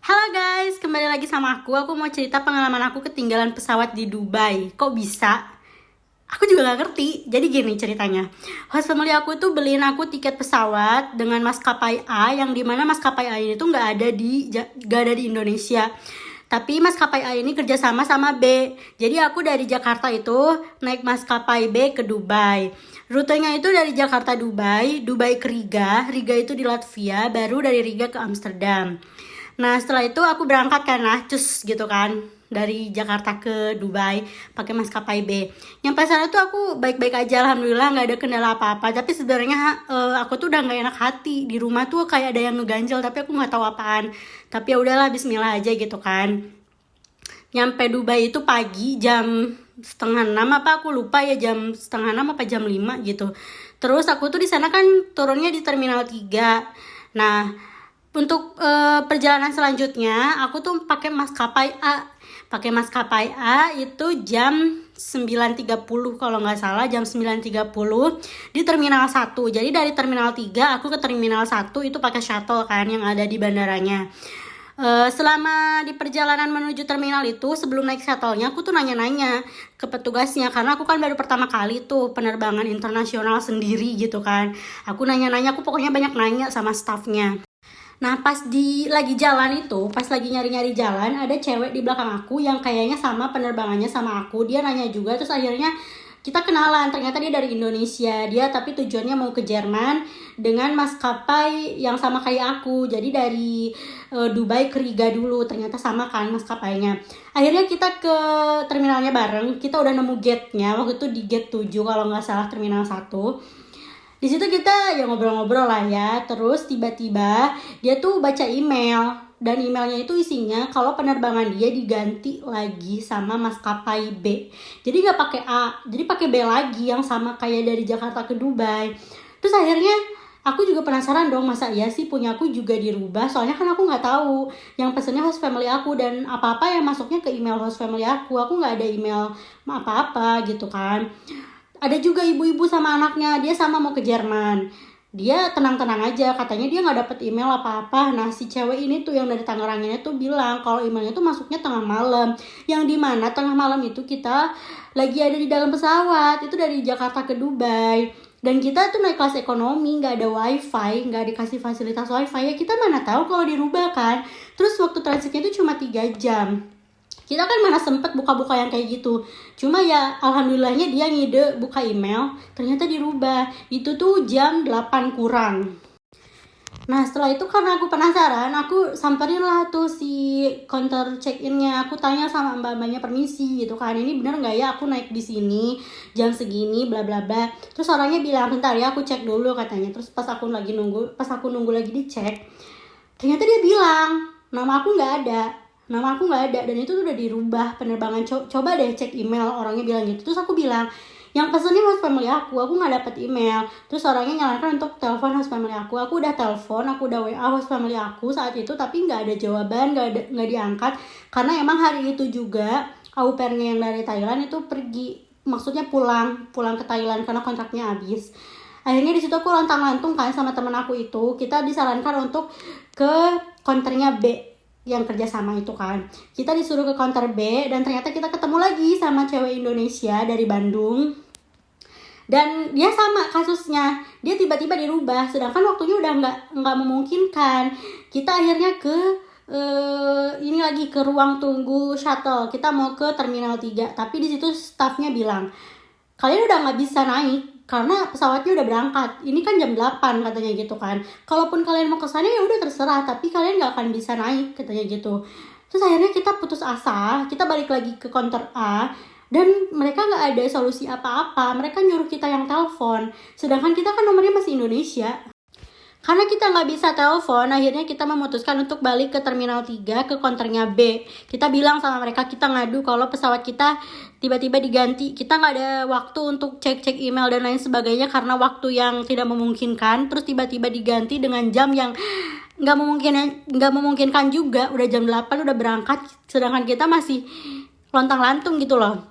Halo guys, kembali lagi sama aku. Aku mau cerita pengalaman aku ketinggalan pesawat di Dubai. Kok bisa? Aku juga gak ngerti. Jadi gini ceritanya. Host family aku tuh beliin aku tiket pesawat dengan maskapai A, yang dimana maskapai A ini tuh gak ada di Indonesia. Tapi maskapai A ini kerjasama sama B. Jadi aku dari Jakarta itu naik maskapai B ke Dubai. Rutenya itu dari Jakarta Dubai, Dubai ke Riga, Riga itu di Latvia, baru dari Riga ke Amsterdam. Nah setelah itu aku berangkat kan lah, cus gitu kan, dari Jakarta ke Dubai pakai maskapai B. Nyampe sana tuh aku baik-baik aja, alhamdulillah nggak ada kendala apa-apa. Tapi sebenarnya aku tuh udah nggak enak hati, di rumah tuh kayak ada yang ngeganjel tapi aku nggak tahu apaan. Tapi ya udahlah, Bismillah aja gitu kan. Nyampe Dubai itu pagi jam setengah 6 apa aku lupa ya, jam setengah 6 apa jam 5 gitu. Terus aku tuh di sana kan turunnya di Terminal 3. Nah, untuk perjalanan selanjutnya aku tuh pakai maskapai A. Pakai maskapai A itu jam 9.30 kalau nggak salah, jam 9.30 di Terminal 1. Jadi dari Terminal 3 aku ke Terminal 1 itu pakai shuttle kan yang ada di bandaranya. Selama di perjalanan menuju terminal itu, sebelum naik shuttle-nya aku tuh nanya-nanya ke petugasnya, karena aku kan baru pertama kali tuh penerbangan internasional sendiri gitu kan. Aku nanya-nanya, aku pokoknya banyak nanya sama staffnya. Nah pas lagi jalan itu, pas lagi nyari-nyari jalan, ada cewek di belakang aku yang kayaknya sama penerbangannya sama aku. Dia nanya juga, terus akhirnya kita kenalan. Ternyata dia dari Indonesia, dia tapi tujuannya mau ke Jerman dengan maskapai yang sama kayak aku. Jadi dari Dubai ke Riga dulu, ternyata sama kan maskapainya. Akhirnya kita ke terminalnya bareng, kita udah nemu gate-nya, waktu itu di gate 7 kalau nggak salah, terminal 1. Di situ kita ya ngobrol-ngobrol lah ya. Terus tiba-tiba dia tuh baca email, dan emailnya itu isinya kalau penerbangan dia diganti lagi sama maskapai B. Jadi nggak pakai A, jadi pakai B lagi yang sama kayak dari Jakarta ke Dubai. Terus akhirnya aku juga penasaran dong, masa iya sih punya aku juga dirubah? Soalnya kan aku nggak tahu yang pesennya host family aku, dan apa-apa yang masuknya ke email host family aku nggak ada email apa-apa gitu kan. Ada juga ibu-ibu sama anaknya, dia sama mau ke Jerman. Dia tenang-tenang aja, katanya dia nggak dapet email apa-apa. Nah si cewek ini tuh yang dari Tangerang ini tuh bilang kalau emailnya tuh masuknya tengah malam, yang dimana tengah malam itu kita lagi ada di dalam pesawat itu dari Jakarta ke Dubai, dan kita tuh naik kelas ekonomi, nggak ada wifi, nggak dikasih fasilitas wifi. Ya kita mana tahu kalau dirubah kan. Terus waktu transitnya itu cuma 3 jam, kita kan mana sempet buka-buka yang kayak gitu. Cuma ya alhamdulillahnya dia ngide buka email, ternyata dirubah. Itu tuh jam 8 kurang. Nah setelah itu karena aku penasaran, aku samperin lah tuh si counter check-innya. Aku tanya sama mbak-mbaknya, permisi gitu kan, ini bener nggak ya aku naik di sini jam segini bla bla bla. Terus orangnya bilang bentar ya aku cek dulu katanya. Terus pas aku nunggu lagi dicek, ternyata dia bilang nama aku nggak ada. Dan itu tuh udah dirubah penerbangan. Coba deh cek email, orangnya bilang gitu. Terus aku bilang, yang pesennya host family aku nggak dapet email. Terus orangnya nyarankan untuk telepon host family aku udah telepon, aku udah WA host family aku saat itu, tapi nggak ada jawaban, nggak diangkat. Karena emang hari itu juga au pairnya yang dari Thailand itu pergi, maksudnya pulang ke Thailand karena kontraknya habis. Akhirnya di situ aku lantang-lantung kan sama temen aku itu, kita disarankan untuk ke counternya B yang kerja sama itu kan. Kita disuruh ke counter B, dan ternyata kita ketemu lagi sama cewek Indonesia dari Bandung. Dan dia sama kasusnya, dia tiba-tiba dirubah, sedangkan waktunya udah nggak memungkinkan. Kita akhirnya ke ini lagi ke ruang tunggu shuttle. Kita mau ke terminal 3, tapi di situ staffnya bilang kalian udah nggak bisa naik karena pesawatnya udah berangkat. Ini kan jam 8 katanya gitu kan. Kalaupun kalian mau ke sana ya udah terserah, tapi kalian nggak akan bisa naik katanya gitu. Terus akhirnya kita putus asa, kita balik lagi ke counter A, dan mereka nggak ada solusi apa-apa. Mereka nyuruh kita yang telepon, sedangkan kita kan nomornya masih Indonesia. Karena kita nggak bisa telepon, akhirnya kita memutuskan untuk balik ke Terminal 3 ke counternya B. Kita bilang sama mereka, kita ngadu kalau pesawat kita tiba-tiba diganti. Kita nggak ada waktu untuk cek-cek email dan lain sebagainya karena waktu yang tidak memungkinkan. Terus tiba-tiba diganti dengan jam yang nggak memungkinkan juga. Udah jam 8 udah berangkat, sedangkan kita masih lontang-lantung gitu loh.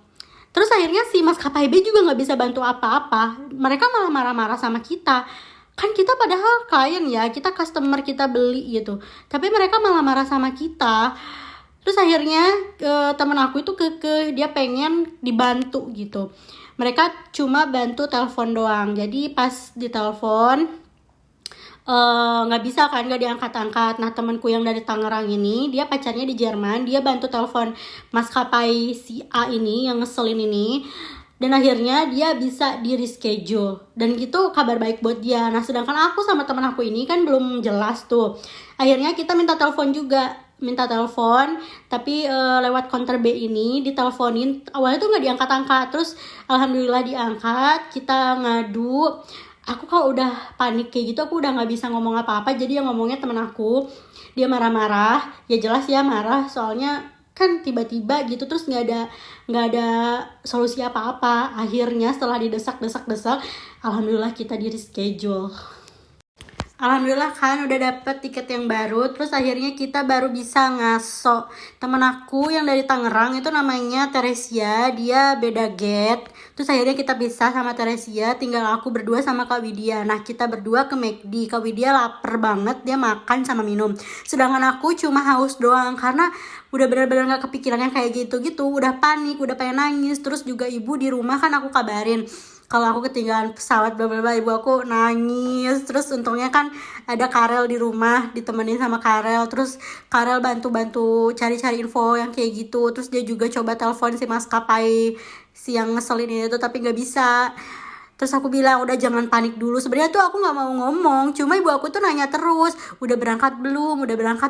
Terus akhirnya si maskapai B juga nggak bisa bantu apa-apa. Mereka malah marah-marah sama kita. Kan kita padahal klien ya, kita customer, kita beli gitu, tapi mereka malah marah sama kita. Terus akhirnya temen aku itu dia pengen dibantu gitu. Mereka cuma bantu telepon doang. Jadi pas ditelepon nggak bisa kan, nggak diangkat-angkat. Nah temanku yang dari Tangerang ini, dia pacarnya di Jerman, dia bantu telepon maskapai si A ini yang ngeselin ini, dan akhirnya dia bisa di reschedule, dan gitu kabar baik buat dia. Nah sedangkan aku sama teman aku ini kan belum jelas tuh. Akhirnya kita minta telepon juga, tapi lewat counter B ini diteleponin. Awalnya tuh nggak diangkat-angkat, terus alhamdulillah diangkat. Kita ngadu. Aku kalau udah panik kayak gitu, aku udah nggak bisa ngomong apa-apa. Jadi yang ngomongnya temen aku, dia marah-marah. Ya jelas ya marah, soalnya kan tiba-tiba gitu, terus nggak ada solusi apa-apa. Akhirnya setelah didesak-desak, alhamdulillah kita di reschedule. Alhamdulillah kan udah dapet tiket yang baru. Terus akhirnya kita baru bisa ngaso. Temen aku yang dari Tangerang itu namanya Teresia, dia beda gate. Terus akhirnya kita pisah sama Teresia, tinggal aku berdua sama Kak Widya. Nah kita berdua ke McD. Kak Widya lapar banget, dia makan sama minum. Sedangkan aku cuma haus doang, karena udah benar-benar gak kepikiran yang kayak gitu-gitu. Udah panik, udah pengen nangis. Terus juga ibu di rumah kan aku kabarin kalau aku ketinggalan pesawat bla bla bla, ibu aku nangis. Terus untungnya kan ada Karel di rumah, ditemenin sama Karel. Terus Karel bantu cari-cari info yang kayak gitu. Terus dia juga coba telepon si maskapai si yang ngeselin itu, tapi nggak bisa. Terus aku bilang udah jangan panik dulu. Sebenarnya tuh aku nggak mau ngomong, cuma ibu aku tuh nanya terus, udah berangkat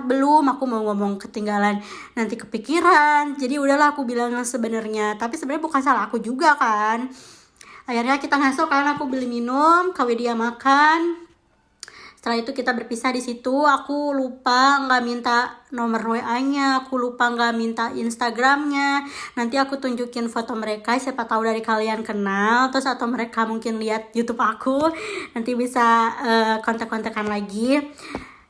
belum. Aku mau ngomong ketinggalan, nanti kepikiran. Jadi udahlah aku bilang sebenarnya, tapi sebenarnya bukan salah aku juga kan. Akhirnya kita ngasuh kan, aku beli minum, Kak Widya makan. Setelah itu kita berpisah di situ. Aku lupa nggak minta nomor WA-nya, aku lupa nggak minta Instagramnya. Nanti aku tunjukin foto mereka, siapa tahu dari kalian kenal, terus atau mereka mungkin lihat YouTube aku, nanti bisa kontak-kontakan lagi.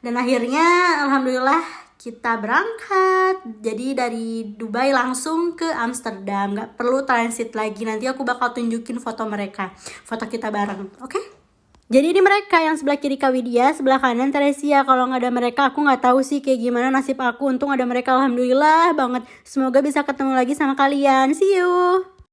Dan akhirnya alhamdulillah kita berangkat. Jadi dari Dubai langsung ke Amsterdam, nggak perlu transit lagi. Nanti aku bakal tunjukin foto mereka, foto kita bareng, oke? Jadi ini mereka, yang sebelah kiri Kak Widya, sebelah kanan Teresia. Kalau nggak ada mereka aku nggak tahu sih kayak gimana nasib aku. Untung ada mereka, alhamdulillah banget. Semoga bisa ketemu lagi sama kalian. See you.